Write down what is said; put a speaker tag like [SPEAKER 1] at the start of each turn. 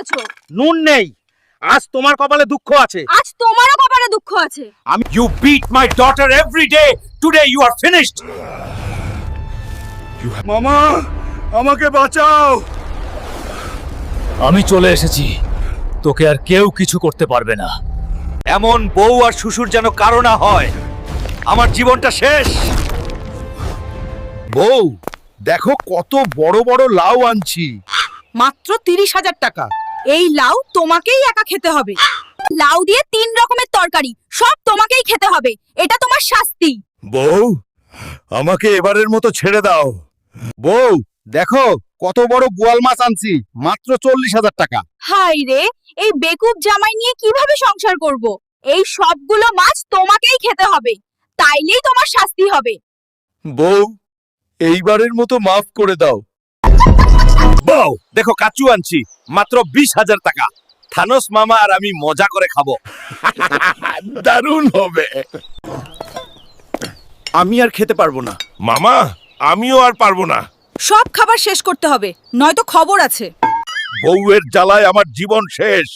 [SPEAKER 1] করেছো?
[SPEAKER 2] নুন নেই। আজ তোমার কপালে দুঃখ আছে।
[SPEAKER 1] আজ তোমারও কপালে দুঃখ আছে।
[SPEAKER 2] You beat my daughter every day. Today you are finished.
[SPEAKER 3] মামা, আমাকে বাঁচাও।
[SPEAKER 4] আমি চলে এসেছি, তোকে আর কেউ কিছু করতে পারবে না।
[SPEAKER 2] এমন বউ আর শ্বশুর যেন কারো না হয়। আমার জীবনটা শেষ।
[SPEAKER 3] বউ, দেখো কত বড় বড় লাউ আনছি।
[SPEAKER 5] মাত্র 30,000 টাকা।
[SPEAKER 1] এই লাউ তোমাকেই একা খেতে হবে। লাউ দিয়ে 3 রকমের তরকারি, সব তোমাকেই খেতে হবে। এটা তোমার শাস্তি।
[SPEAKER 3] বউ, আমাকে এবারের মতো ছেড়ে দাও। বউ, দেখো কত বড় বোয়াল মাছ আনছি, মাত্র 40,000 টাকা।
[SPEAKER 1] হাই রে, এই বেকুব জামাই নিয়ে কিভাবে সংসার করব? এই সবগুলো মাছ তোমাকেই খেতে হবে, তাইলেই তোমার শাস্তি হবে।
[SPEAKER 3] বউ, এইবারের মতো মাফ করে দাও।
[SPEAKER 2] বউ, দেখো কাচু আনছি, মাত্র 20,000 টাকা। থানোস মামা আর আমি মজা করে খাবো।
[SPEAKER 3] দারুণ হবে।
[SPEAKER 2] আমি আর খেতে পারবো না।
[SPEAKER 3] মামা, আমিও আর পারবো না।
[SPEAKER 5] সব খাবার শেষ করতে হবে, নয়তো খবর আছে।
[SPEAKER 3] বউয়ের জ্বালায় আমার জীবন শেষ।